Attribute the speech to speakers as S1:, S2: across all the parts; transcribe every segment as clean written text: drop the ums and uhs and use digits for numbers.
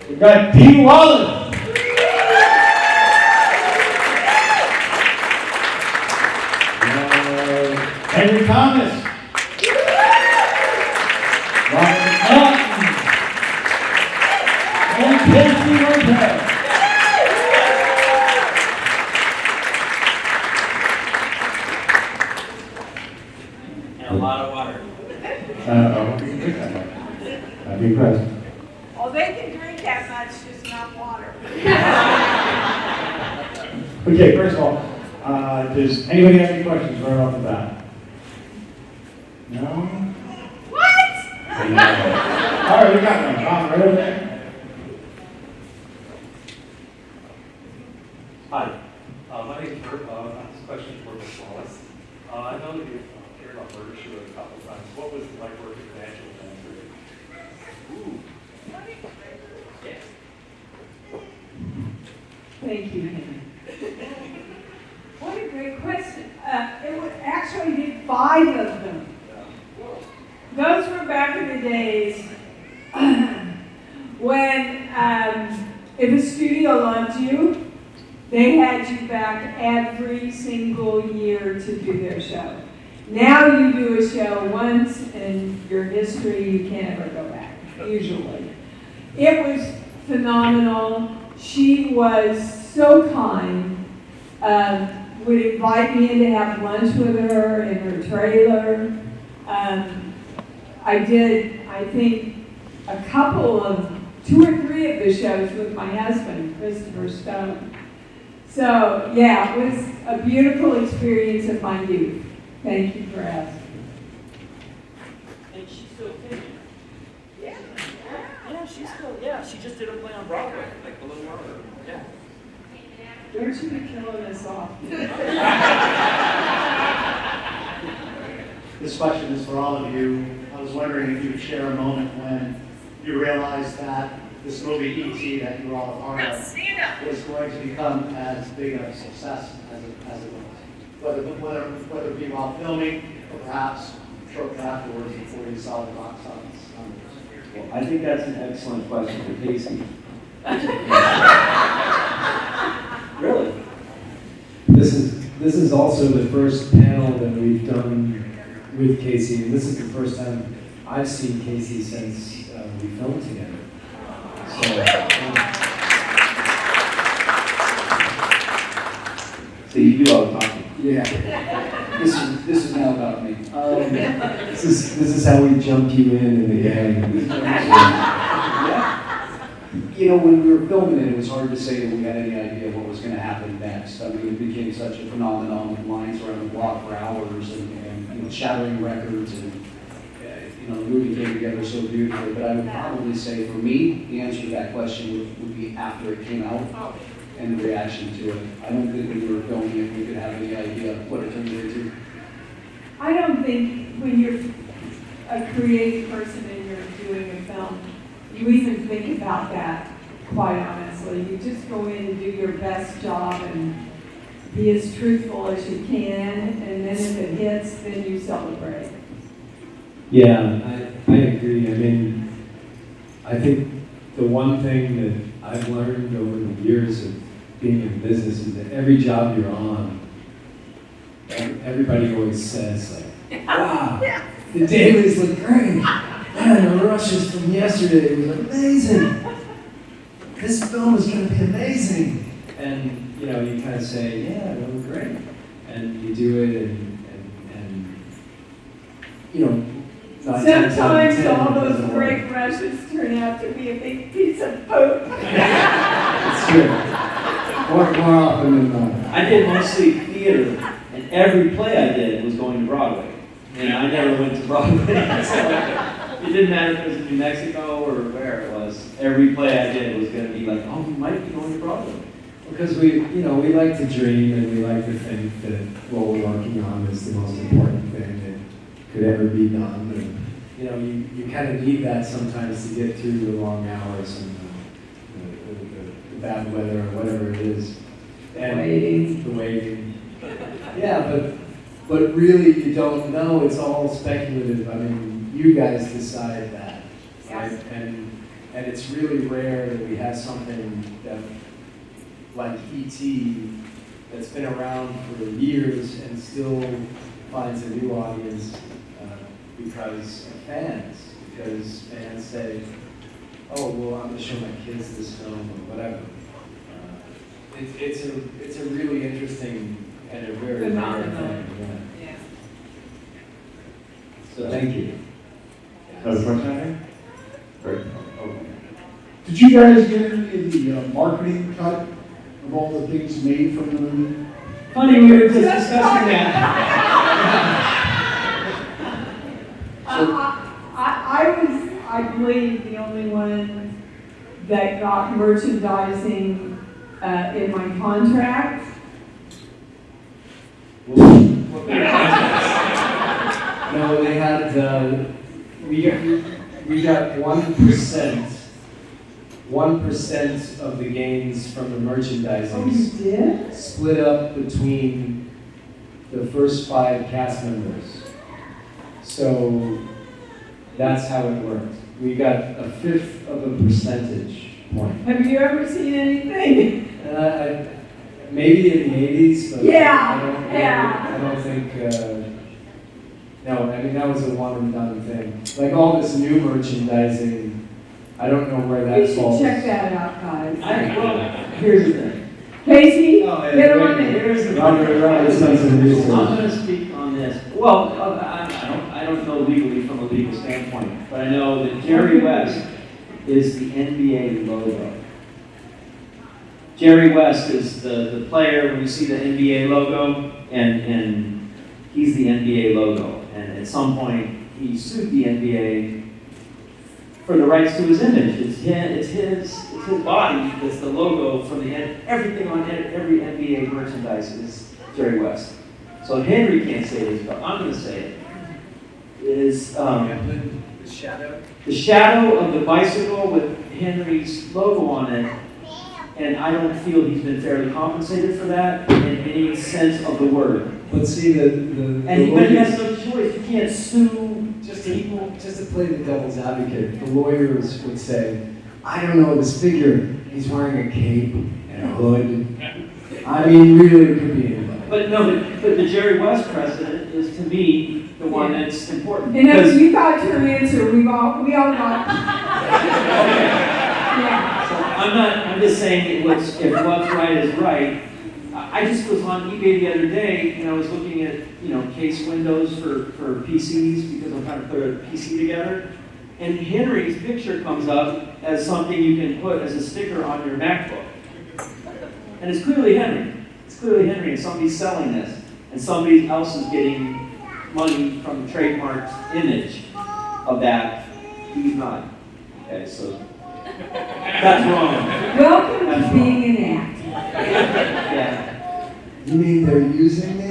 S1: We've got Dee Wallace. Henry Thomas. McNaughton. And Martel.
S2: And a lot of water.
S1: I'd be impressed.
S3: Oh, they can drink that much, just not water.
S1: Okay, first of all, does anybody have any questions right off the bat? No?
S3: What?
S1: I know. All right, we got one. Tom, right over there.
S4: Hi, my name is Bert. I have this question for Ms. Wallace. I know that you've cared about murder shoot a couple of times. What was it like working with Angela Lansbury? Ooh. Yes.
S3: Thank you, Henry. What a great question. It was actually did 5 of them. Those were back in the days when if a studio loved you, they had you back every single year to do their show. Now you do a show once in your history, you can't ever go back, usually. It was phenomenal. She was so kind. Would invite me in to have lunch with her in her trailer. I did, I think, a couple of 2 or 3 of the shows with my husband, Christopher Stone. So, yeah, it was a beautiful experience of my youth. Thank you for asking.
S2: And she's still kicking.
S3: Yeah.
S2: Yeah, she's still, she just did a play on Broadway, like a little while ago. Yeah.
S3: Don't you be killing us off.
S5: This question is for all of you. I was wondering if you would share a moment when you realized that this movie E.T. that you were all a part of was going to become as big a success as it was. Whether it be while filming or perhaps shortly afterwards before you saw the box office numbers.
S6: Well, I think that's an excellent question for Casey. Really? This is also the first panel that we've done with Casey, and this is the first time I've seen Casey since we filmed together. So you do all the talking.
S7: Yeah. This is now about me.
S6: This is how we jump you in the gang.
S7: You know, when we were filming it, it was hard to say that we had any idea what was going to happen next. I mean, it became such a phenomenon with lines around the block for hours and you know, shattering records, and you know, the movie came together so beautifully. But I would probably say, for me, the answer to that question would be after it came out and the reaction to it. I don't think when we were filming it, we could have any idea what it turned into.
S3: I don't think when you're a creative person and you're doing a film, you even think about that, quite honestly. You just go in and do your best job and be as truthful as you can, and then if it hits, then you celebrate.
S6: Yeah, I agree. I mean, I think the one thing that I've learned over the years of being in business is that every job you're on, everybody always says, like, wow, the dailies look great. Man, the rushes from yesterday was amazing. This film is going to be amazing. And, you know, you kind of say, yeah, it was great. And you do it, and you know,
S3: Sometimes all those great rushes turn out to be a big piece of poop.
S6: It's true.
S7: More often than not.
S6: I did mostly theater, and every play I did was going to Broadway. And I never went to Broadway. So it didn't matter if it was in New Mexico or where it was. Every play I did was going to be like, oh, we might be going to Broadway. Because we like to dream, and we like to think that what we're working on is the most important thing that could ever be done. And, you know, you kind of need that sometimes to get through the long hours and the bad weather or whatever it is. And the waiting. Yeah, but really you don't know. It's all speculative. I mean, you guys decide that, right? And
S8: And it's really rare that we have something that, like E.T., that's been around for years and still finds a new audience because of fans. Because fans say, oh, well, I'm going to show my kids this film or whatever. It's a really interesting and a very rare
S3: Phenomenon.
S8: thing.
S3: Yeah.
S8: So thank you.
S1: Another question, I think? Great.
S9: Did you guys get into the marketing cut of all the things made from the movie?
S6: Funny, we were just discussing that.
S3: I believe, the only one that got merchandising in my contract.
S8: No, they had, we got 1% of the gains from the merchandising.
S3: Oh, you did?
S8: Split up between the first 5 cast members. So that's how it worked. We got 1/5 of a percentage point.
S3: Have you ever seen anything?
S8: Maybe in the 80s, but
S3: Yeah,
S8: I don't think, no, I mean, that was a one and done thing. Like all this new merchandising, I don't know where
S3: We
S8: that
S3: should
S8: falls.
S3: check that out, guys.
S6: Well, here's the thing.
S3: Casey,
S8: Oh, yeah,
S3: get
S8: wait,
S3: on it.
S6: Here's the
S7: Robert's done some research.
S6: I'm going to speak on this. Well, I don't know legally from a legal standpoint, but I know that Jerry West is the NBA logo. Jerry West is the player when you see the NBA logo, and he's the NBA logo. And at some point, he sued the NBA for the rights to his image. It's his body that's the logo from the everything on every NBA merchandise is Jerry West. So Henry can't say this, but I'm going to say it. Is
S8: The shadow?
S6: the shadow of the bicycle with Henry's logo on it, and I don't feel he's been fairly compensated for that in any sense of the word.
S8: But see,
S6: But he has no choice. You can't sue
S8: just to play the devil's advocate, the lawyers would say, I don't know this figure. He's wearing a cape and a hood. I mean, really, it could be anybody.
S6: But the Jerry West precedent is, to me, the one that's important.
S3: And
S6: Because-
S3: if you got your answer, we all got. Yeah.
S6: I'm just saying if what's right is right. I just was on eBay the other day and I was looking at, case windows for PCs because I'm trying to put a PC together. And Henry's picture comes up as something you can put as a sticker on your MacBook. And it's clearly Henry. It's clearly Henry, and somebody's selling this. And somebody else is getting money from the trademark image of that. He's not. Okay, so that's wrong.
S3: Welcome
S6: That's
S3: to being an act.
S6: Yeah.
S8: You mean they're using me?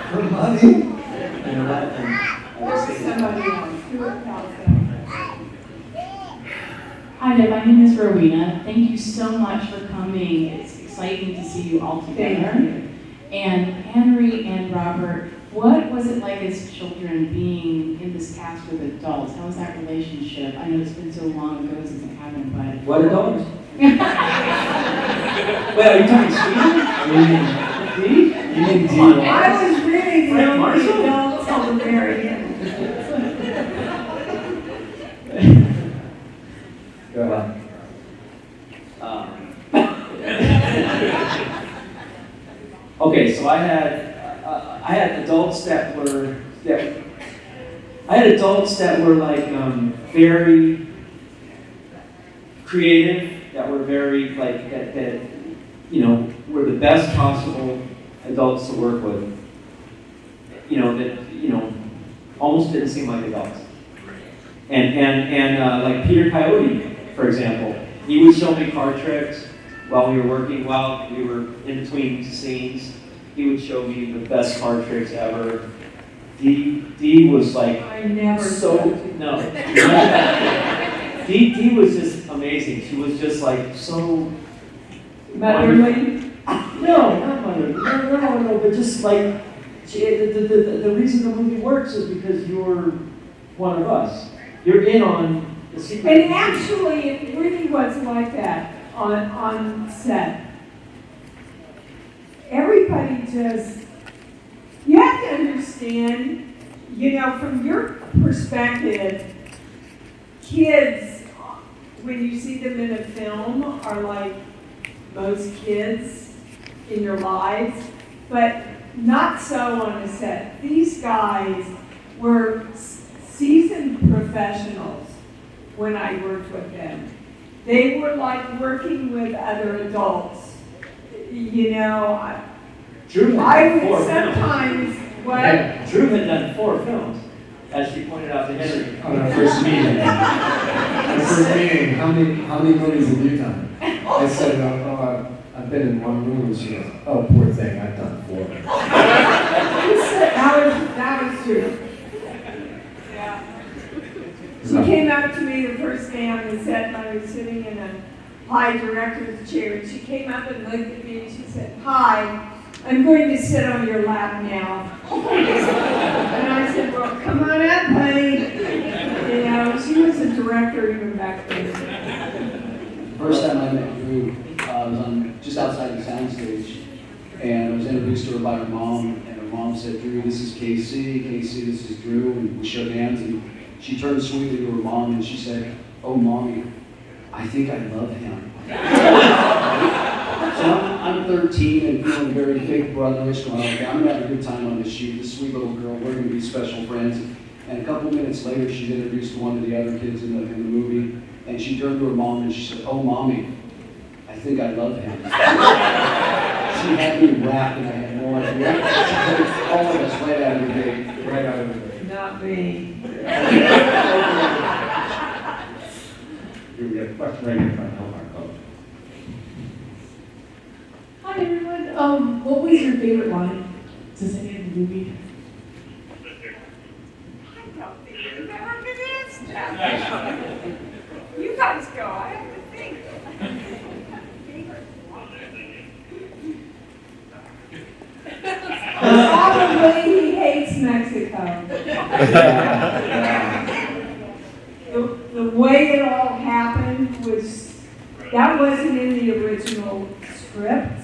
S8: For money?
S3: Or somebody else. Who else?
S10: Hi there, my name is Rowena. Thank you so much for coming. It's exciting to see you all together.
S3: Thank you.
S10: And Henry and Robert, what was it like as children being in this cast with adults? How was that relationship? I know it's been so long ago since it happened, but...
S6: What adults? Wait, are you talking Sweden?
S8: You mean
S6: Come on,
S3: I was really
S6: Frank
S3: the
S6: Marshall?
S3: only adult till the very end.
S8: Go ahead.
S6: Okay, so I had adults that were like very creative, that were very like that were the best possible adults to work with. That almost didn't seem like adults. And like Peter Coyote, for example, he would show me card tricks while we were in between scenes. He would show me the best card tricks ever. Dee was like
S3: I never
S6: so
S3: said
S6: no. Dee was just amazing. She was just like so.
S3: Motherly?
S6: No, not motherly. No, but just like the reason the movie works is because you're one of us. You're in on The secret.
S3: And actually, it really was like that on set. Everybody just, you have to understand, you know, from your perspective, kids, when you see them in a film, are like most kids in your lives, but not so on a set. These guys were seasoned professionals when I worked with them. They were like working with other adults. You know,
S6: Drew had
S3: I
S6: done
S3: would
S6: 4 films.
S3: sometimes, what?
S6: Yeah, Drew had done 4 films, as she pointed out to Henry.
S8: On our first meeting. Our first meeting, how many movies have you done? I said, I've been in 1 movie. She goes, oh, poor thing, I've done 4.
S3: That was true. Yeah. She came up to me the first day on the set, and I was sitting in a high director's chair, and she came up and looked at me and she said, "Hi, I'm going to sit on your lap now." And I said, "Well, come on up, honey." You know, she was a director even back then.
S7: First time I met Drew, I was on just outside the soundstage, and I was introduced to her by her mom, and her mom said, "Drew, this is Casey. Casey, this is Drew," and we shook hands, and she turned sweetly to her mom and she said, "Oh, Mommy, I think I love him." So I'm 13 and feeling very big brotherish, going, okay, I'm gonna have a good time on this shoot. This sweet little girl, we're gonna be special friends. And a couple minutes later, she's introduced to one of the other kids in the movie, and she turned to her mom and she said, "Oh, Mommy, I think I love him." She had me wrapped and I had no idea. All of us right out of the gate.
S8: Right out of the way.
S3: Not me.
S1: We have a question right here in front of Marco.
S10: Hi everyone. What was your favorite line to say in the movie?
S3: I don't think you've ever been asked that. You guys go, I have to think. Probably he hates Mexico. The way it all happened was, that wasn't in the original script.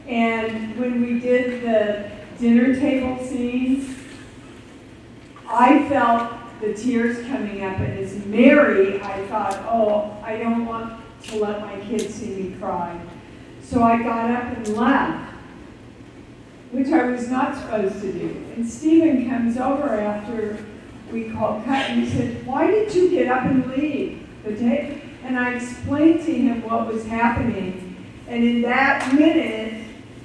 S3: And when we did the dinner table scenes, I felt the tears coming up, and as Mary, I thought, oh, I don't want to let my kids see me cry. So I got up and left, which I was not supposed to do. And Stephen comes over after we called cut, and he said, "Why did you get up and leave the tape?" And I explained to him what was happening. And in that minute,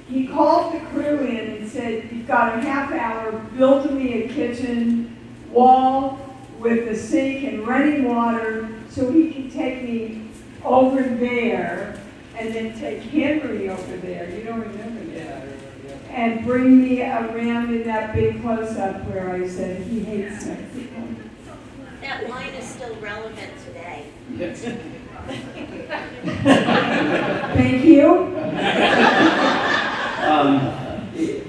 S3: he called the crew in and said, "You've got a half hour, build me a kitchen wall with a sink and running water so he can take me over there and then take Henry over there." You don't remember that? And bring me around in that big close-up where I said he hates Mexico.
S11: That line is still relevant today.
S7: Yes.
S3: Thank you.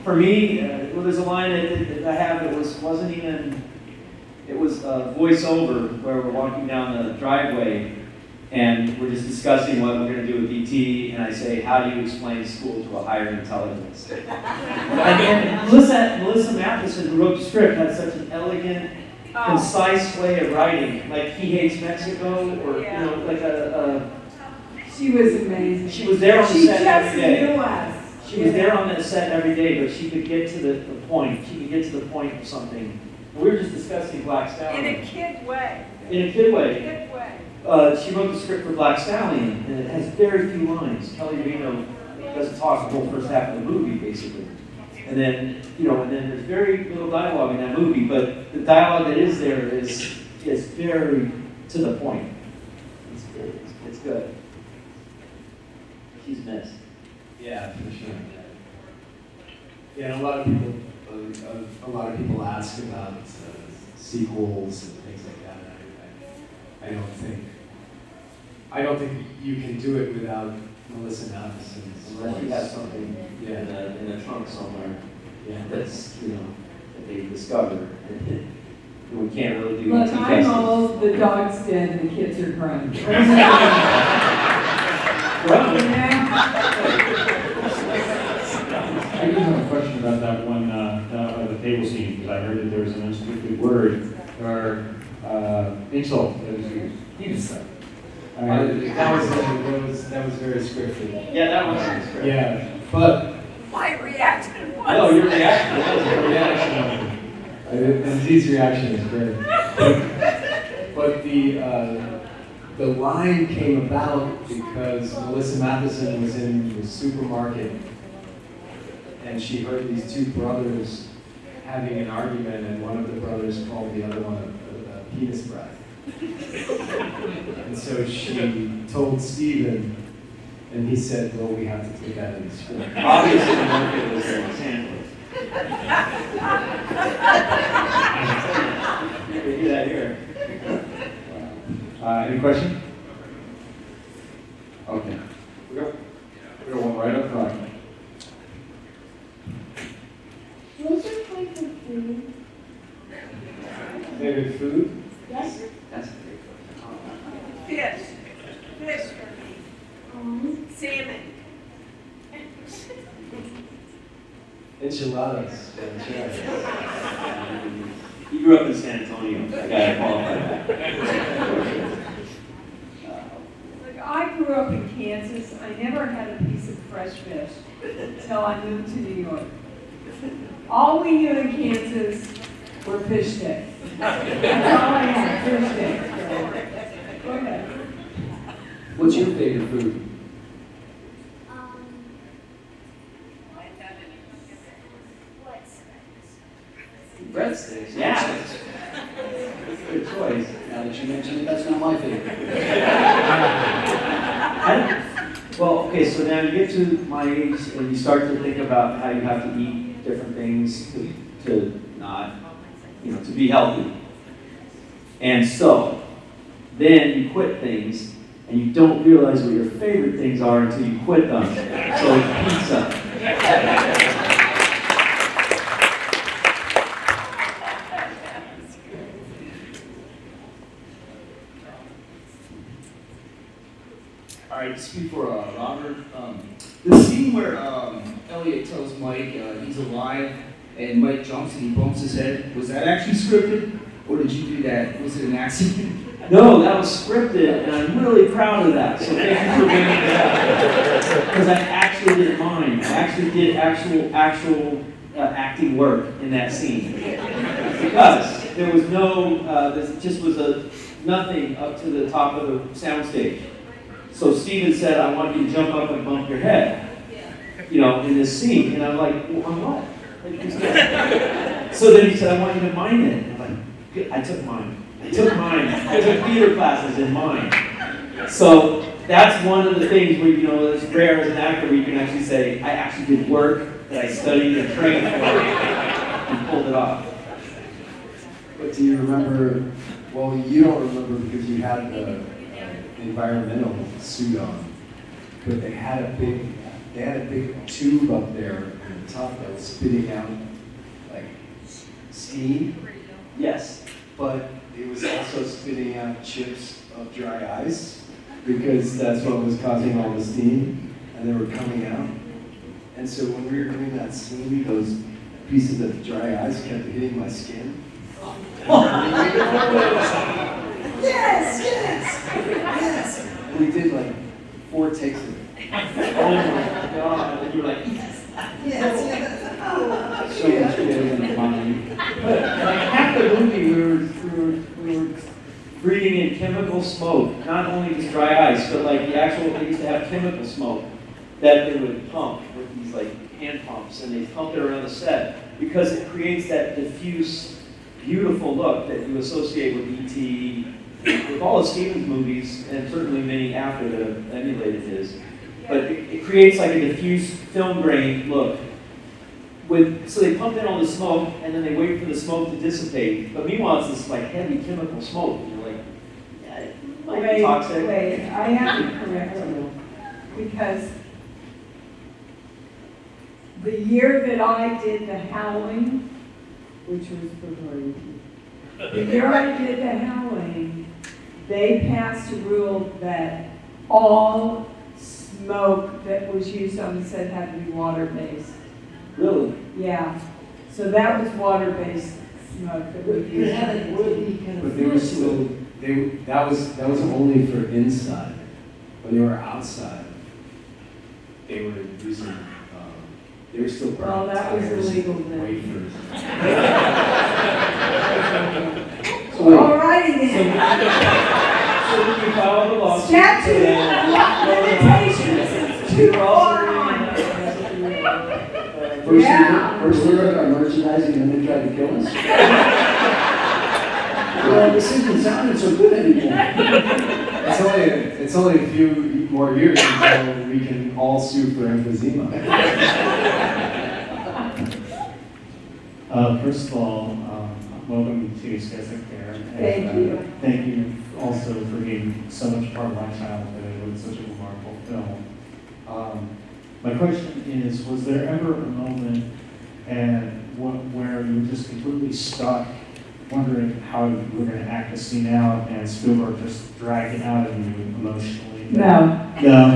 S6: For me, well, there's a line that I have that wasn't even, it was a voiceover where we're walking down the driveway and we're just discussing what we're going to do with ET, and I say, "How do you explain school to a higher intelligence?" and Melissa Matheson, who wrote the script, had such an elegant, concise way of writing, like he hates Mexico, or
S3: Yeah.
S6: you know, like a
S3: She was amazing.
S6: she was there on the
S3: She
S6: set every
S3: just
S6: day.
S3: knew us.
S6: She was there on the set every day, but she could get to the point. She could get to the point of something. And we were just discussing Black
S3: In
S6: Stallion.
S3: a kid way.
S6: In a kid way.
S3: Kid way.
S6: She wrote the script for Black Stallion, and it has very few lines. Kelly Reno doesn't talk the whole first half of the movie, basically. And then, you know, and then there's very little dialogue in that movie, but the dialogue that is there is very to the point. It's good. She's missed.
S8: Yeah, for sure. Yeah, and a lot of people ask about sequels and things like that. I don't think you can do it without Melissa Matheson's
S6: Unless you
S8: voice.
S6: have something
S8: Yeah.
S6: in a trunk somewhere
S8: Yeah.
S6: that's, you know, that they discover. we can't really do
S3: Look,
S6: ET
S3: I'm
S6: testing.
S3: old, the dog's dead, and the kids are crying.
S6: Well,
S1: I do have a question about that one, the table scene, because I heard that there was an unscripted word or insult that was used.
S8: That was very scripted.
S6: yeah, that was scripted.
S8: Yeah, but
S3: My reaction was.
S6: No, your reaction was
S8: the reaction, and Dee's reaction is great. But the line came about because Melissa Matheson was in the supermarket and she heard these two brothers having an argument, and one of the brothers called the other one a penis breath. And so she told Steven, and he said, well, we have to take that in the script.
S6: Obviously, the market was there in Sandwich. We do that here.
S1: Any question? Okay. We got one right up front.
S10: What's your favorite food?
S8: Favorite food?
S10: Yes.
S6: That's a great
S3: Fish. Fish for me. Salmon.
S8: Enchiladas.
S6: You grew up in San Antonio. I gotta qualify that.
S3: Look, I grew up in Kansas. I never had a piece of fresh fish until I moved to New York. All we knew in Kansas were fish sticks. That's all I had, fish sticks. So, go ahead.
S7: What's your favorite food?
S6: Breadsticks, yeah. Good choice.
S7: Now that you mention it, that's not my favorite.
S6: Well, okay, so now you get to my age and you start to think about how you have to eat different things to not, to be healthy. And so, then you quit things and you don't realize what your favorite things are until you quit them. So it's pizza.
S12: All right, this is for Robert. The scene where Elliott tells Mike he's alive and Mike jumps and he bumps his head, was that actually scripted? Or did you do that? Was it an accident?
S6: No, that was scripted, and I'm really proud of that. So thank you for bringing that up. Because I actually didn't mind. I actually did actual acting work in that scene. Because there was no, this just was nothing up to the top of the soundstage. So Steven said, I want you to jump up and bump your head, in this scene. And I'm like, well, on what? So then he said, I want you to mime it. And I'm like, I took mine. I took theater classes in mine. So that's one of the things where, it's rare as an actor where you can actually say, I actually did work that I studied and trained for and pulled it off.
S8: But do you remember, well, you don't remember because you had the environmental suit on, but they had a big tube up there at the top that was spitting out like steam.
S6: Yes.
S8: But it was also spitting out chips of dry ice because that's what was causing all the steam, and they were coming out. And so when we were doing that scene, those pieces of dry ice kept hitting my skin. Yes. And we did like 4 takes of it.
S6: Oh my God. And you were like,
S8: Yes. So much better than the mind.
S6: But like half the movie, we were breathing in chemical smoke, not only just dry ice, but like they used to have chemical smoke that they would pump with these like hand pumps, and they pump it around the set because it creates that diffuse, beautiful look that you associate with E.T., with all of Stevens' movies, and certainly many after that have emulated his. But it creates like a diffuse film grain look. So they pump in all the smoke, and then they wait for the smoke to dissipate. But meanwhile, it's this like heavy chemical smoke, and you're like, yeah, it might be toxic.
S3: Wait, I have to correct you, because the year that I did The Howling, which was before E.T., The year I did The Howling, they passed a rule that all smoke that was used on the set had to be water-based.
S6: Really?
S3: Yeah, so that was water-based smoke that we used.
S8: But they were still, that was only for inside. When they were outside, they were using, they were still
S3: Well,
S8: burning
S3: that was
S8: tires
S3: illegal
S8: and
S3: then.
S8: wafers.
S3: Alrighty then.
S6: So did you follow the law?
S3: Statute of limitations is too far on.
S7: First we were merchandising and then they tried to kill us. Well, this isn't sounding so good anymore.
S8: It's only a few more years until we can all sue for emphysema.
S13: First of all, welcome to Sketchbook Fair.
S3: Thank you.
S13: Thank you also for being so much part of my childhood with such a remarkable film. My question is, was there ever a moment where you were just completely stuck, wondering how you were going to act the scene out, and Spielberg just dragged it out of you emotionally?
S3: No.
S13: No.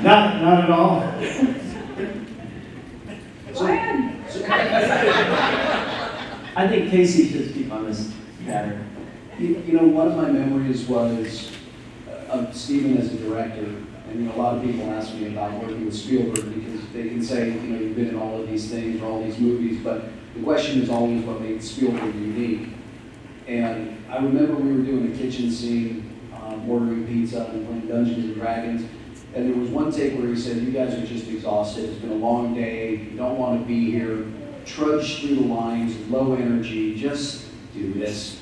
S13: Not at all.
S6: I think Casey should speak on this matter.
S7: You know, one of my memories was of Steven as a director, and a lot of people ask me about working with Spielberg because they can say, you've been in all of these things or all these movies, but the question is always what made Spielberg unique. And I remember we were doing a kitchen scene, ordering pizza and playing Dungeons and Dragons, and there was one take where he said, "You guys are just exhausted. It's been a long day. You don't want to be here. Trudge through the lines, low energy. Just do this."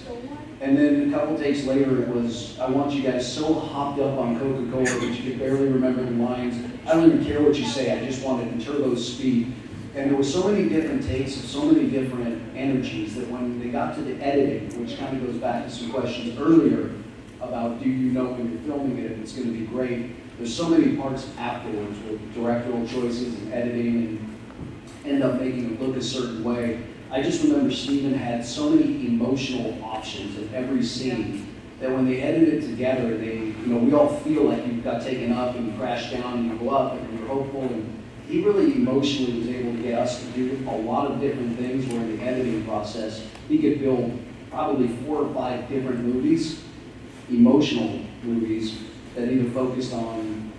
S7: And then a couple takes later, it was, "I want you guys so hopped up on Coca-Cola that you could barely remember the lines. I don't even care what you say. I just want it in turbo speed." And there were so many different takes and so many different energies that when they got to the editing, which kind of goes back to some questions earlier about do you know when you're filming it if it's going to be great, there's so many parts afterwards with directorial choices and editing and end up making it look a certain way. I just remember Steven had so many emotional options in every scene that when they edited it together, we all feel like you got taken up and you crashed down and you go up and you're hopeful. And he really emotionally was able to get us to do a lot of different things where in the editing process, he could build probably 4 or 5 different movies, emotional movies, that either focused on,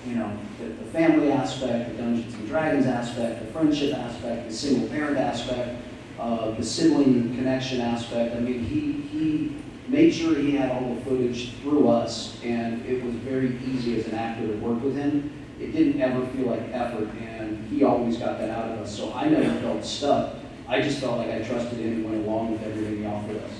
S7: the family aspect, the Dungeons and Dragons aspect, the friendship aspect, the single parent aspect, the sibling connection aspect. I mean, he made sure he had all the footage through us, and it was very easy as an actor to work with him. It didn't ever feel like effort, and he always got that out of us. So I never felt stuck. I just felt like I trusted him and went along with everything he offered us.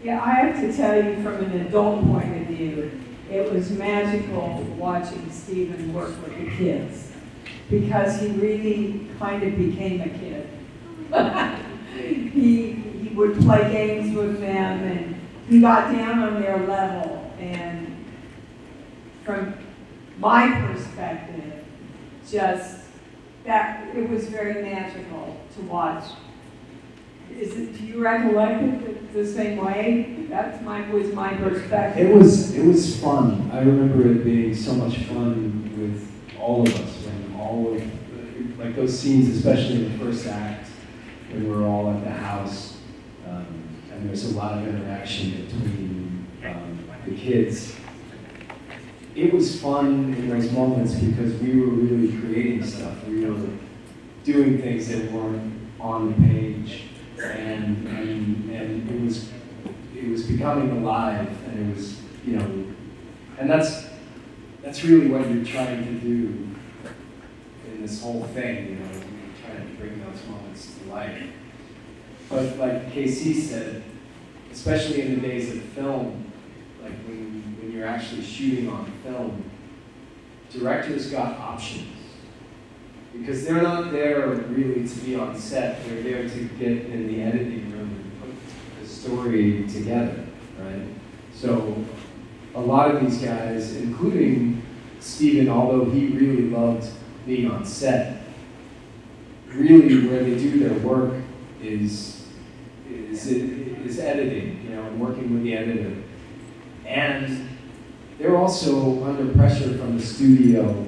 S3: Yeah, I have to tell you from an adult point of view, it was magical watching Steven work with the kids because he really kind of became a kid. He would play games with them and he got down on their level, and from my perspective, just that it was very magical to watch. Do you recollect it the same way? Was my perspective.
S8: It was fun. I remember it being so much fun with all of us, and all of like those scenes, especially in the first act, when we're all at the house, and there's a lot of interaction between the kids. It was fun in those moments because we were really creating stuff. We were doing things that weren't on the page, and it was becoming alive, and it was, and that's really what you're trying to do in this whole thing, you're trying to bring those moments to life. But like KC said, especially in the days of film, like when you're actually shooting on film, directors got options. Because they're not there really to be on set, they're there to get in the editing room and put the story together, right? So a lot of these guys, including Steven, although he really loved being on set, really where they do their work is is editing, you know, and working with the editor. And they're also under pressure from the studio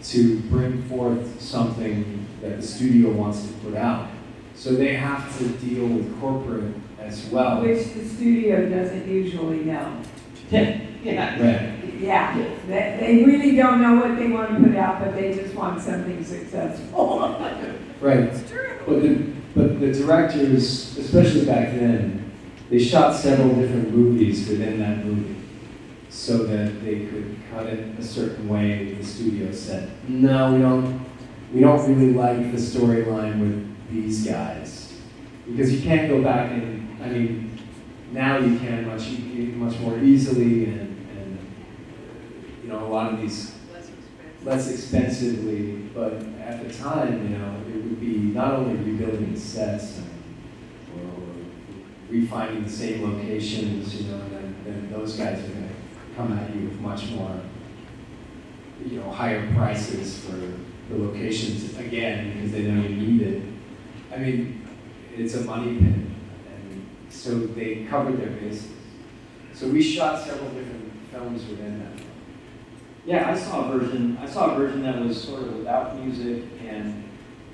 S8: to bring forth something that the studio wants to put out. So they have to deal with corporate as well.
S3: Which the studio doesn't usually know.
S6: Yeah.
S8: Right.
S3: Yeah, they really don't know what they want to put out, but they just want something successful.
S8: Right. But the directors, especially back then, they shot several different movies within that movie so that they could cut it a certain way. The studio said, no, we don't really like the storyline with these guys. Because you can't go back and, I mean, now you can much more easily and you know, a lot of these less expensively, but at the time, you know, it would be not only rebuilding the sets or refining the same locations, you know, and then those guys are going to come at you with much more, you know, higher prices for the locations again because they know you need it. I mean, it's a money pit, and so they covered their bases. So we shot several different films within that.
S6: Yeah, I saw a version that was sort of without music, and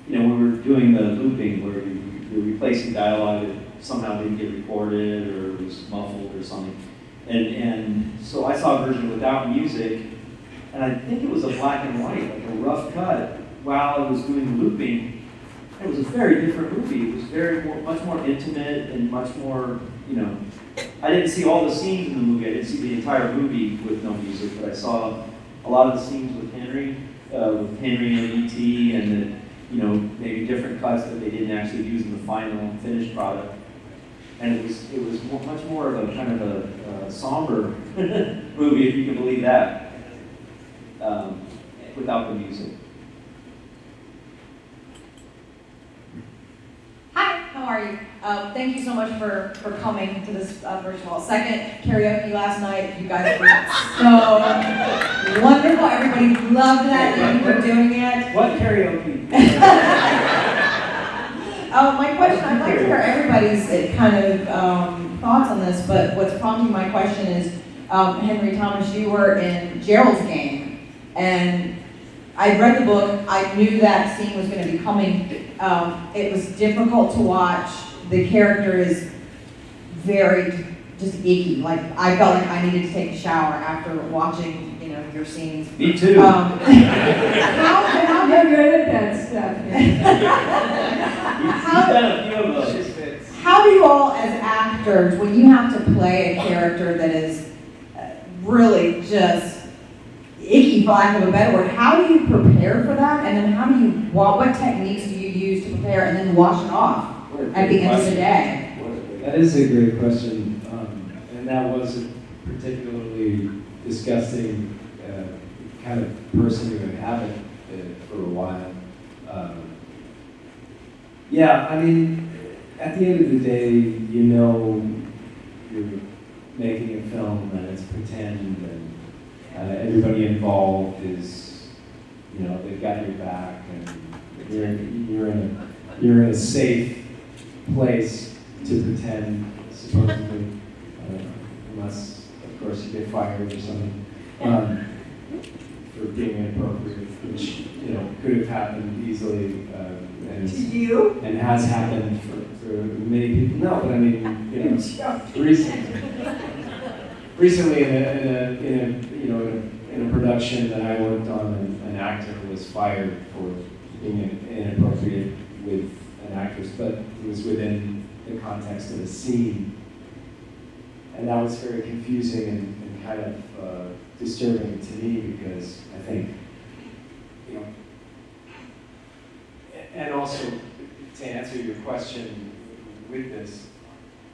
S6: you know, we were doing the looping where you're replacing dialogue that somehow didn't get recorded or it was muffled or something. And so I saw a version without music, and I think it was a black and white, like a rough cut, while I was doing the looping. It was a very different movie. It was much more intimate and much more, you know, I didn't see all the scenes in the movie. I didn't see the entire movie with no music, but I saw a lot of the scenes with Henry and E.T., and the, you know, maybe different cuts that they didn't actually use in the final finished product. And it was much more of a kind of a somber movie, if you can believe that, without the music.
S14: Hi, how are you? Thank you so much for coming to this first of all. Second, karaoke last night. You guys were so wonderful. Everybody loved that. Thank you for doing it.
S6: What karaoke?
S14: My question, I'd like to hear everybody's kind of thoughts on this, but what's prompting my question is, Henry Thomas, you were in Gerald's Game, and I read the book. I knew that scene was going to be coming. It was difficult to watch. The character is very just icky. Like, I felt like I needed to take a shower after watching, you know, your scenes.
S6: Me too.
S3: How good at that stuff.
S14: How do you all, as actors, when you have to play a character that is really just icky, for lack of a better word, how do you prepare for that? And then how do you, what techniques do you use to prepare and then wash it off at the end of the day?
S8: That is a great question, and that was a particularly disgusting kind of person to inhabit for a while. Yeah, I mean, at the end of the day, you know you're making a film and it's pretend, and everybody involved is, you know, they've got your back, and you're in a safe place to pretend, supposedly, unless, of course, you get fired or something for being inappropriate, which, you know, could have happened easily, and
S3: To you?
S8: and has happened for many people. No, but I mean, you know, recently in a production that I worked on, an actor was fired for being inappropriate with an actress, but it was within the context of a scene. And that was very confusing and kind of disturbing to me, because I think, you know, and also to answer your question with this,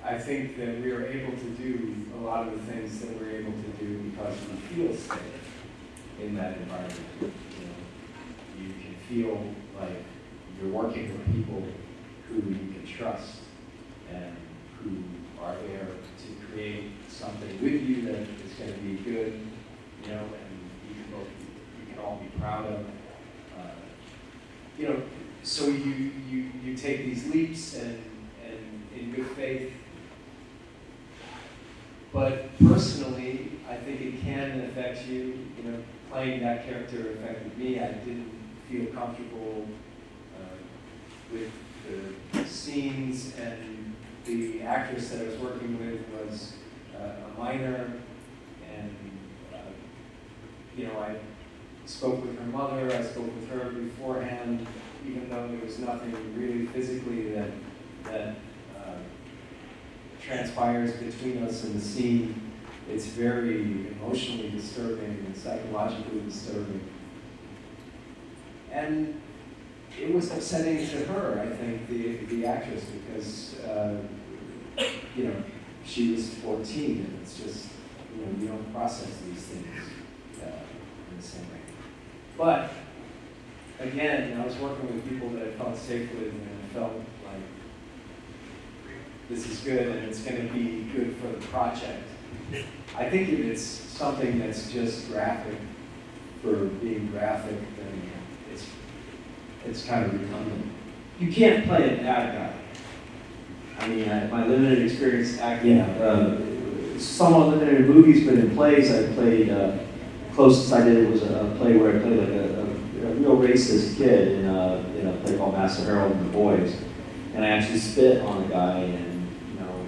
S8: I think that we are able to do a lot of the things that we're able to do because we feel safe in that environment. You know, you can feel like you're working with people who you can trust and who are there to create something with you that is going to be good, you know, and you can all be proud of. You know, so you take these leaps, and in in good faith. But personally, I think it can affect you. You know, playing that character affected me. I didn't feel comfortable with the scenes, and the actress that I was working with was a minor, and you know, I spoke with her mother, I spoke with her beforehand, even though there was nothing really physically that transpires between us in the scene. It's very emotionally disturbing and psychologically disturbing. And it was upsetting to her, I think, the actress, because you know, she was 14, and it's just, you know, you don't process these things in the same way. But again, I was working with people that I felt safe with, and I felt like this is good and it's going to be good for the project. I think if it's something that's just graphic for being graphic, then it's kind of redundant.
S6: You can't play a bad guy. I mean, my limited experience acting, somewhat limited in movies, but in plays, I played, closest I did was a play where I played like a real racist kid in a play called Master Harold and the Boys. And I actually spit on a guy and, you know,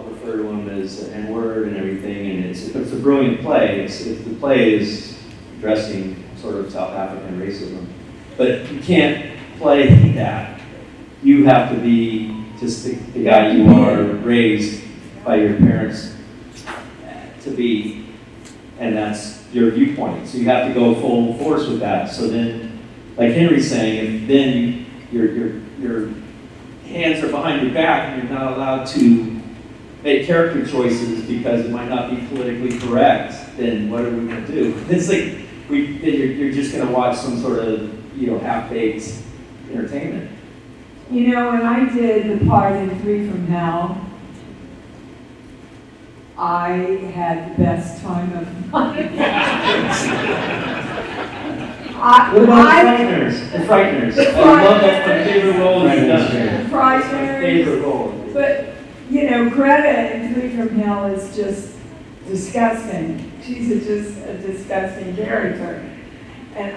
S6: refer to him as an N-word and everything. And it's a brilliant play. The play is addressing sort of South African racism. But you can't play that. You have to be just the guy you are raised by your parents to be, and that's your viewpoint. So you have to go full force with that. So then, like Henry's saying, if then your hands are behind your back and you're not allowed to make character choices because it might not be politically correct, then what are we going to do? It's like you're just going to watch some sort of, you know, half-baked entertainment.
S3: You know, when I did the part in 3 from Hell, I had the best time of my life.
S6: What about The Frighteners? I love that. My favorite role you've done.
S3: Frighteners.
S6: Favorite role.
S3: But, you know, Greta in 3 from Hell is just disgusting. She's just a disgusting character. And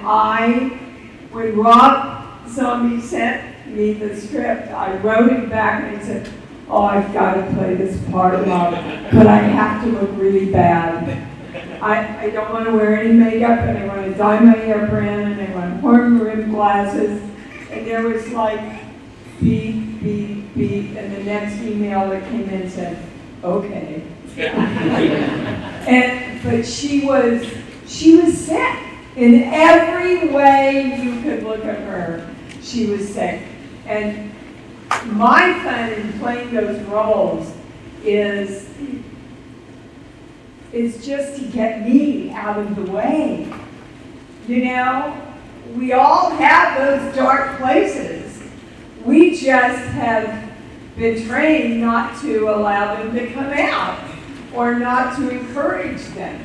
S3: when Rob Zombie sent me the script, I wrote it back and I said, oh, I've got to play this part, Rob, but I have to look really bad. I don't want to wear any makeup, and I want to dye my hair brown, and I want horn-rimmed glasses. And there was like beep, beep, beep, and the next email that came in said, okay. But she was sick. In every way you could look at her, she was sick. And my fun in playing those roles is just to get me out of the way. You know, we all have those dark places. We just have been trained not to allow them to come out or not to encourage them,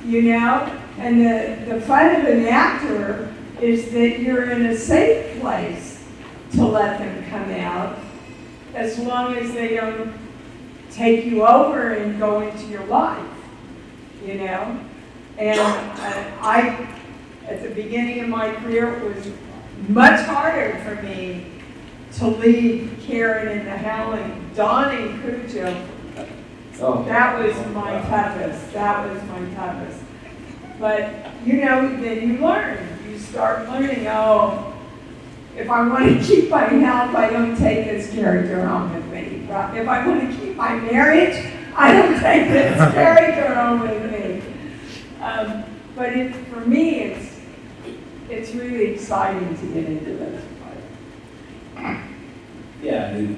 S3: you know? And the fun of an actor is that you're in a safe place to let them come out, as long as they don't take you over and go into your life, you know? And at the beginning of my career, it was much harder for me to leave Karen in the Hell and Donnie Cujo. That was my toughest. But, you know, then you learn. You start learning, oh, if I want to keep my health, I don't take this character home with me. If I want to keep my marriage, I don't take this character home with me. But for me, it's really exciting to get into those parts.
S8: Yeah, it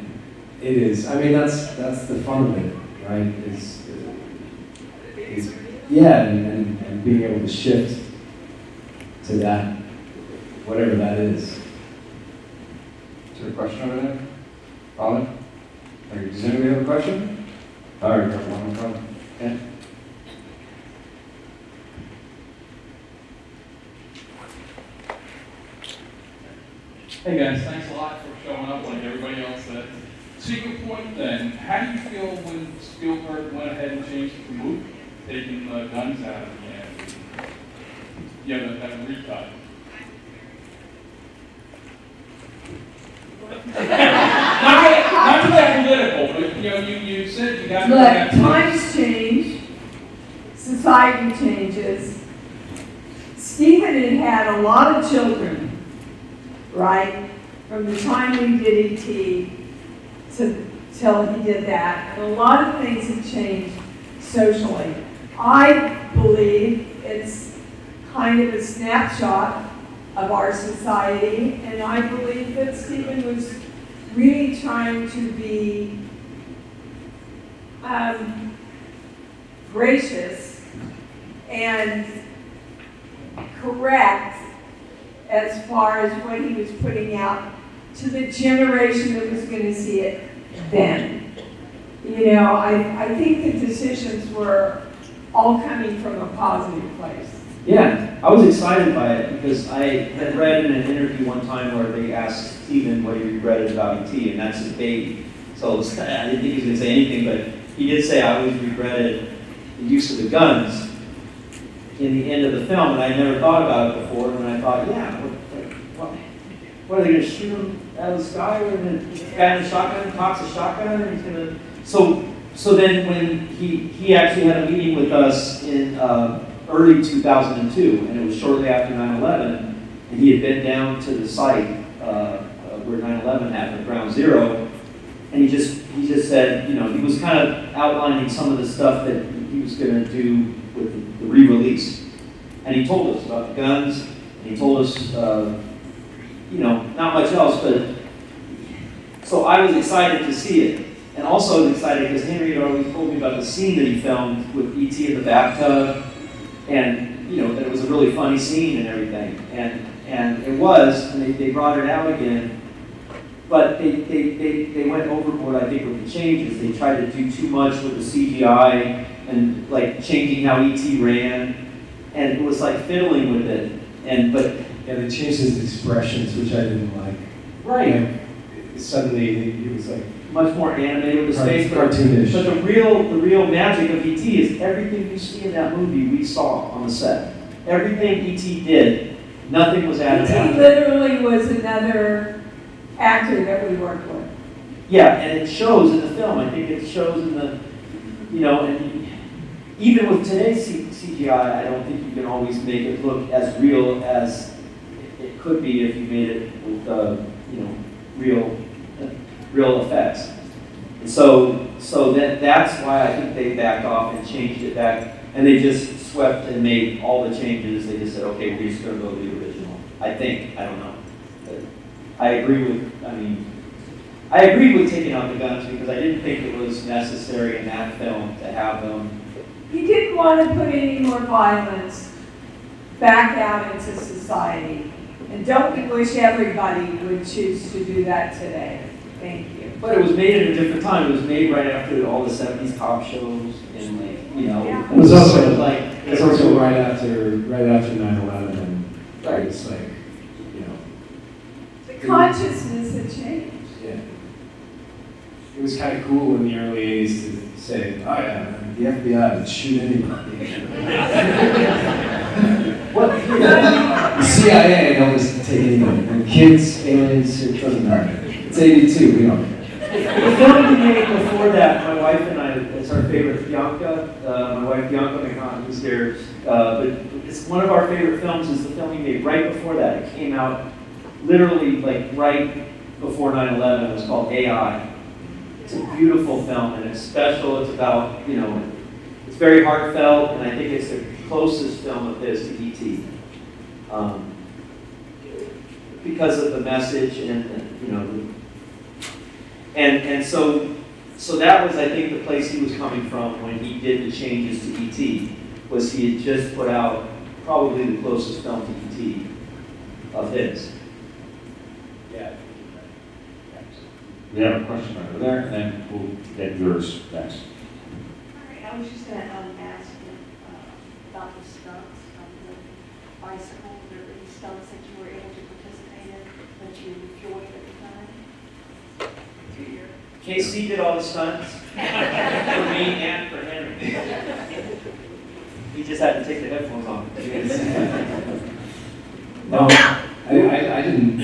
S8: is. I mean, that's the fun of it, right? Yeah, and being able to shift to that, whatever that is.
S1: Is there a question over there? Robin? Does anybody have a question? All right, got one in front. Yeah.
S15: Hey guys, thanks a lot for showing up like everybody else said. To your point then, how do you feel when Spielberg went ahead and changed the movie, taking the guns out of the end? Yeah, that recut. Not to get political, but you said you got to
S3: Look,
S15: that
S3: times change, society changes. Stephen had had a lot of children, right? From the time we did E.T. till he did that. And a lot of things have changed socially. I believe it's kind of a snapshot of our society, and I believe that Stephen was really trying to be gracious and correct as far as what he was putting out to the generation that was going to see it then. You know, I think the decisions were all coming from a positive place.
S6: Yeah, I was excited by it because I had read in an interview one time where they asked Stephen what he regretted about E.T., and that's his baby. So I didn't think he was going to say anything, but he did say, I always regretted the use of the guns in the end of the film, and I never thought about it before, and I thought, yeah, what are they going to shoot him out of the sky with a guy in a shotgun, cocks a shotgun, and he's going to... So then when he actually had a meeting with us in early 2002, and it was shortly after 9/11, and he had been down to the site where 9/11 happened, Ground Zero, and he just said, you know, he was kind of outlining some of the stuff that he was going to do with the re-release. And he told us about the guns, and he told us, you know, not much else, but so I was excited to see it. And also I was excited because Henry had always told me about the scene that he filmed with E.T. in the bathtub, and, you know, that it was a really funny scene and everything. And it was, and they brought it out again, but they went overboard, I think, with the changes. They tried to do too much with the CGI and like changing how E.T. ran, and it was like fiddling with it. But
S8: they changed his expressions, which I didn't like.
S6: Right.
S8: Like, suddenly he was like
S6: much more animated with space,
S8: cartoonish.
S6: But the real magic of E.T. is everything you see in that movie we saw on the set. Everything E.T. did, nothing was added.
S3: E.T. literally was another actor that we worked with.
S6: Yeah, and it shows in the film. I think it shows in the, you know, and even with today's CGI, I don't think you can always make it look as real as it could be if you made it with, you know, real effects. And so that's why I think they backed off and changed it back, and they just swept and made all the changes. They just said, okay, we're just going to go to the original. I think, I don't know. But I agreed with taking out the guns because I didn't think it was necessary in that film to have them.
S3: He didn't want to put any more violence back out into society. And don't we wish everybody would choose to do that today? Thank you.
S6: But it was made at a different time. It was made right after all the 70s cop shows, and like, you know,
S3: Yeah.
S8: It was also
S6: sort of like
S8: it's also right after 9/11, and
S6: right.
S8: it's like, you know,
S3: The consciousness had changed.
S8: yeah. It was kind of cool in the early '80s to say, "Oh yeah, the FBI would shoot anybody."
S6: What?
S8: The CIA don't just take anybody. Kids, aliens, it doesn't matter. It's 82, we don't care.
S6: The film we made before that, my wife and I, it's our favorite, Bianca, my wife Bianca McNaughton, who's here, but it's one of our favorite films is the film we made right before that. It came out literally like right before 9/11. It was called AI. It's a beautiful film and it's special. It's about, you know, it's very heartfelt, and I think it's the closest film of his to E.T. Because of the message and you know, and so that was, I think, the place he was coming from when he did the changes to E.T. was he had just put out probably the closest film to E.T. of his.
S1: Yeah. We have a question over there, and then we'll get yours next.
S16: I was just going to ask you about the stunts, the bicycle. Were there any stunts that you were able to participate in that you enjoyed at the time?
S6: KC did all the stunts for me and for Henry. He just had to take the headphones off.
S8: No, I didn't.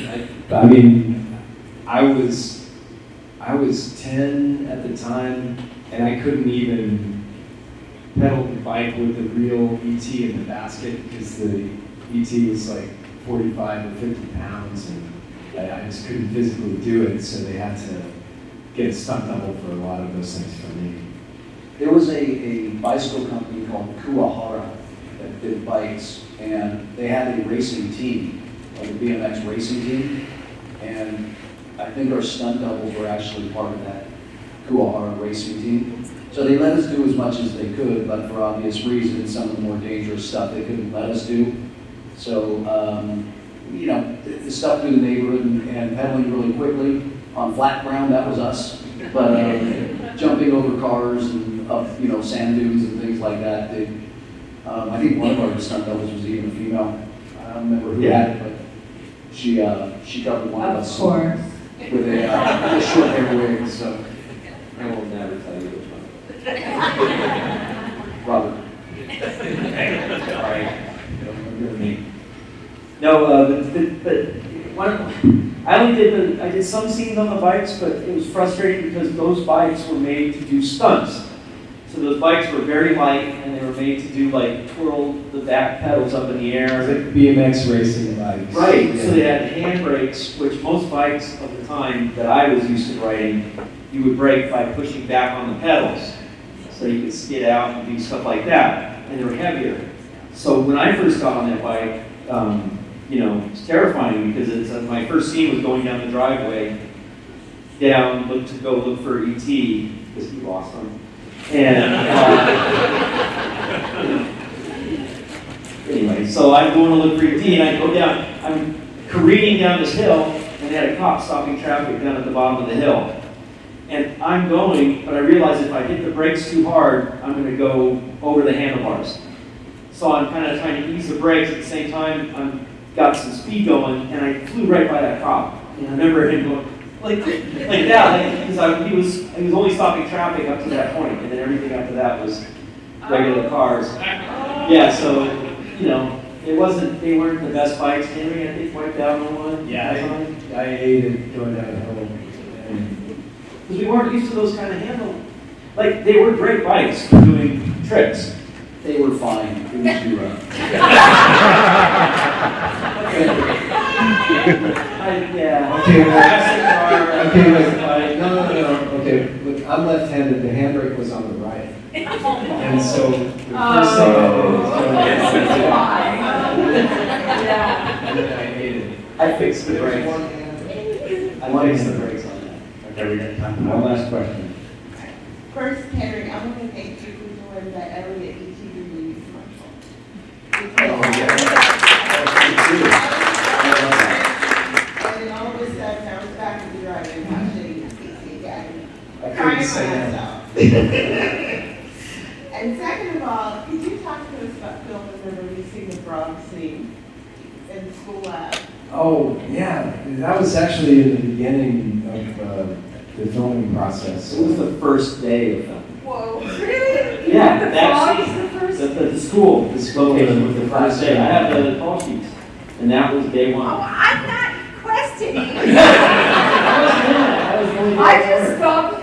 S8: I mean, I was 10 at the time, and I couldn't even pedal the bike with the real ET in the basket because the ET was like 45 or 50 pounds, and I just couldn't physically do it. So they had to get a stunt double for a lot of those things for me.
S7: There was a bicycle company called Kuwahara that did bikes, and they had a racing team, like a BMX racing team, and I think our stunt doubles were actually part of that Kuwahara racing team. So they let us do as much as they could, but for obvious reasons, some of the more dangerous stuff they couldn't let us do. So, you know, the stuff through the neighborhood and pedaling really quickly on flat ground, that was us. But jumping over cars and up, you know, sand dunes and things like that, I think one of our stunt doubles was even a female. I don't remember who had it, but she covered one of us.
S3: Of course.
S7: With a short hair wig, so.
S6: I will never tell you which one.
S7: Robert.
S6: All right. Don't remember me. No, but I did some scenes on the bikes, but it was frustrating because those bikes were made to do stunts. So those bikes were very light, and they were made to do like twirl the back pedals up in the air.
S8: It's like BMX racing bikes.
S6: Right,
S8: Yeah.
S6: so they had handbrakes, which most bikes of the time that I was used to riding, you would brake by pushing back on the pedals. So you could skid out and do stuff like that, and they were heavier. So when I first got on that bike, you know, it's terrifying because it's, my first scene was going down the driveway, down, to go look for ET, because he lost them. And anyway, so I'm going to look for ET, and I go down, I'm careening down this hill, and they had a cop stopping traffic down at the bottom of the hill. And I'm going, but I realize if I hit the brakes too hard, I'm going to go over the handlebars. So I'm kind of trying to ease the brakes at the same time. I'm got some speed going, and I flew right by that cop. And I remember him going like that, because he was only stopping traffic up to that point, and then everything after that was regular cars. Yeah, so you know, they weren't the best bikes. Henry, I think, wiped out on one.
S8: Yeah, I hated going down the hill.
S6: Because we weren't used to those kind of handle. Like, they were great bikes for doing tricks.
S7: They were fine. It was too rough.
S8: Okay, look, I'm left-handed, the handbrake was on the right. And so the first thing I did was and then I hated it.
S6: I fixed the brakes. I fixed the brakes on that.
S1: Okay, we got time for one last question.
S17: First, Henry, I want to thank you for doing the Elliott ET release commercial. And then all of a sudden, I was back in the driving, watching ET again.
S8: I couldn't say
S17: myself. And second of all, could you talk to us about filming and releasing the frog scene in the school lab?
S8: Oh, yeah, that was actually in the beginning of the filming process.
S6: It was the first day of filming.
S17: Whoa, really?
S6: Yeah,
S17: The
S6: that
S17: frog
S6: scene,
S17: is the first?
S6: the school, this location was the first day. I have the call sheets, and that was day one.
S17: Oh, I'm not questioning.
S3: I just thought,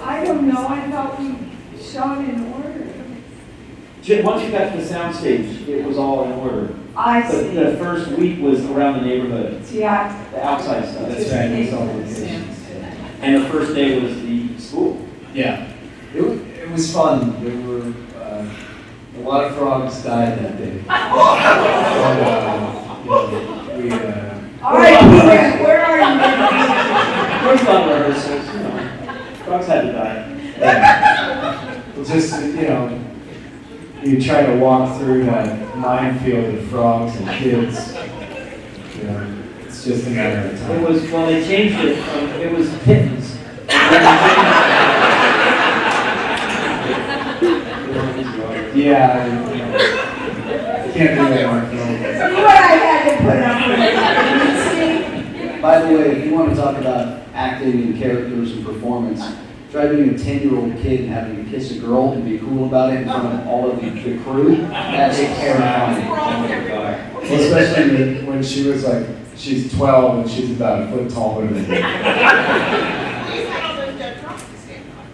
S3: I don't know, I thought we shot in order.
S6: Once you got to the soundstage, it was all in order.
S3: I see.
S6: The first week was around the neighborhood,
S3: Yeah.
S6: the outside stuff.
S8: That's right, it was all locations.
S6: And the first day was the school.
S8: Yeah, it was fun. There were a lot of frogs died that day.
S3: All right, Peter, where are you?
S6: First on rehearsals, you know, frogs had to die.
S8: Yeah. Just, you know, you try to walk through that minefield of frogs and kids. You know, it's just a matter of time.
S6: It was, well, they changed it from, it was kittens.
S8: Yeah, I can't do that on film.
S3: See what I had to put up with?
S7: By the way, if you want to talk about acting and characters and performance. Try being a 10-year-old kid and having to kiss a girl and be cool about it in front of all of the crew. That's terrifying.
S6: Oh my God.
S8: Well, especially when she was like, she's 12 and she's about a foot taller than me.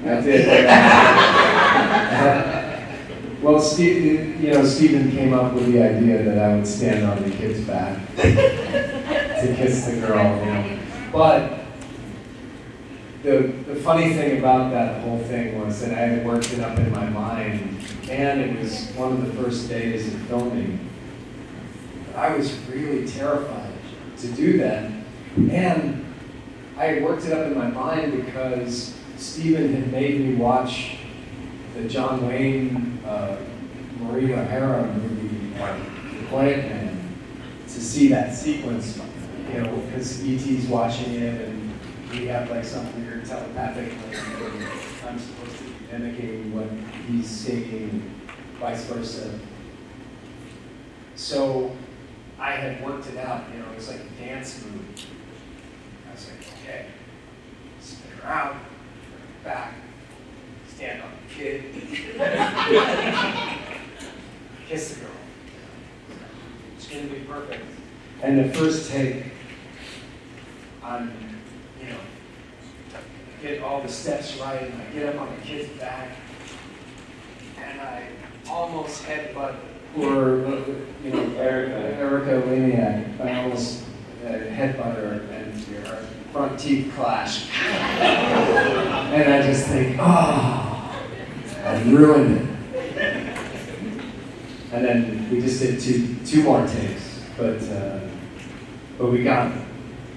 S8: I did. Well, Stephen came up with the idea that I would stand on the kid's back to kiss the girl, But the funny thing about that whole thing was that I had worked it up in my mind, and it was one of the first days of filming. I was really terrified to do that, and I had worked it up in my mind because Stephen had made me watch the John Wayne, Maria O'Hara movie, The Quiet Man, to see that sequence, because E.T.'s watching it, and we have like some weird telepathic link, and I'm supposed to be mimicking what he's singing, and vice versa. So I had worked it out, it was like a dance move. I was like, okay, spin around, back, stand on the kid, kiss the girl. It's gonna be perfect. And the first take, I'm, get all the steps right, and I get up on the kid's back, and I almost headbutt poor, Erica Laniak. I almost headbutt her, and her front teeth clash. And I just think, oh, I ruined it. And then we just did two more takes, but we got it,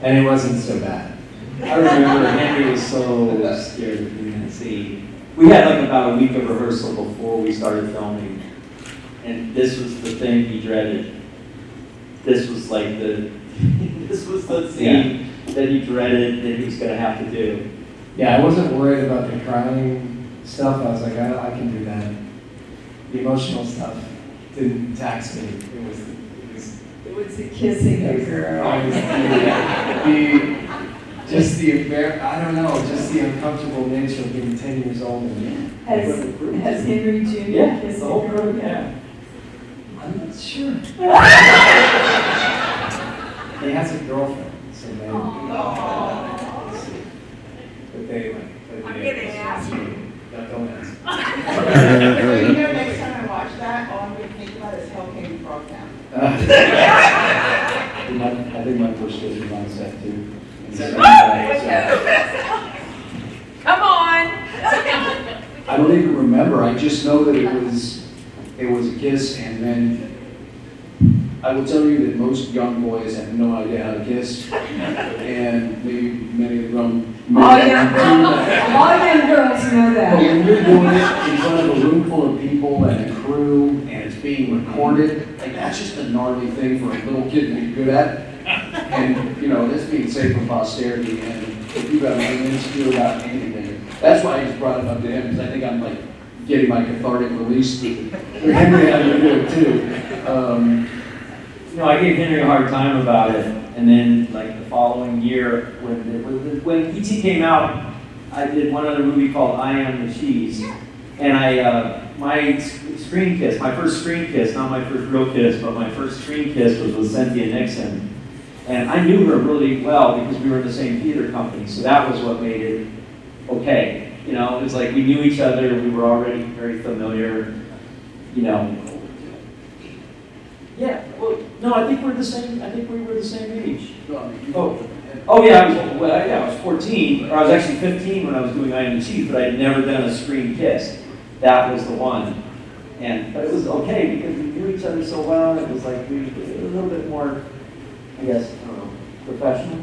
S8: and it wasn't so bad.
S6: I remember Henry was so scared of doing that scene. We had like about a week of rehearsal before we started filming, and this was the thing he dreaded. This was like this was the scene that he dreaded that he was going to have to do.
S8: Yeah, I wasn't worried about the crying stuff. I was like, I can do that. The emotional stuff didn't tax me.
S3: It was the kissing of girl.
S8: Just the uncomfortable nature of being 10 years old.
S3: Has Henry Jr.
S6: Yeah,
S3: kissed
S6: the whole
S3: a girl?
S6: yeah.
S8: I'm not sure. He has a girlfriend, so maybe. But they like.
S17: I'm gonna ask you.
S8: No, don't ask.
S17: So next time I watch that, all I'm gonna think about is Hell Came and Broke Down.
S7: I think my first kiss was on set too.
S3: Come on!
S7: I don't even remember. I just know that it was a kiss, and then I will tell you that most young boys have no idea how to kiss, and maybe many of them.
S3: All young girls know that.
S7: But when you're doing it in front of a room full of people and a crew, and it's being recorded, like that's just a gnarly thing for a little kid to be good at. And this being saved for posterity, and if you've got an insecure about anything, that's why I just brought it up to him, because I think I'm like getting my cathartic release through Henry had to do it too.
S6: I gave Henry a hard time about it, and then like the following year, when E.T. came out, I did one other movie called I Am the Cheese, and my screen kiss, my first screen kiss, not my first real kiss, but my first screen kiss was with Cynthia Nixon. And I knew her really well because we were in the same theater company, so that was what made it okay. It was like we knew each other, we were already very familiar, Yeah, well, no, I think we were the same age. I was 14, or I was actually 15 when I was doing I Am the Chief, but I had never done a screen kiss. That was the one. But it was okay because we knew each other so well, it was like we were a little bit more, I guess, I don't know, professional?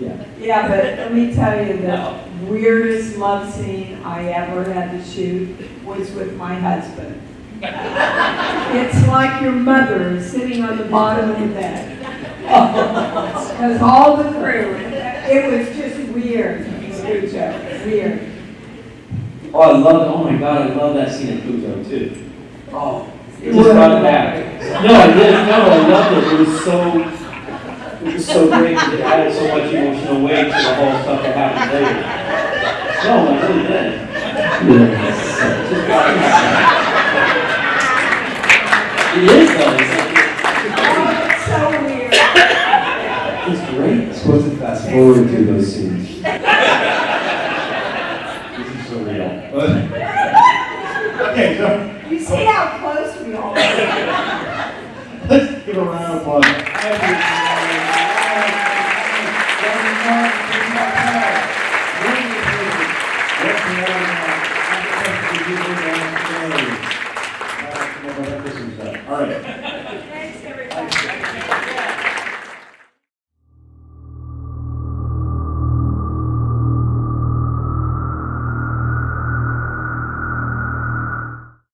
S6: Yeah.
S3: Yeah, but let me tell you, the weirdest love scene I ever had to shoot was with my husband. It's like your mother is sitting on the bottom of the bed. Because all the crew, it was just weird. Weird.
S6: Oh my God, I love that scene in Cujo too. Oh, it just brought it back. No, I didn't. No, I loved it. It was so great because it added so much emotional weight to the whole stuff that happened later. No, I really did. It is though.
S3: It's so weird.
S8: It's great. I'm supposed to fast forward through those scenes.
S1: This is so real.
S9: Okay, so
S3: You see how close we all are?
S9: let's give a round of applause.
S1: All right.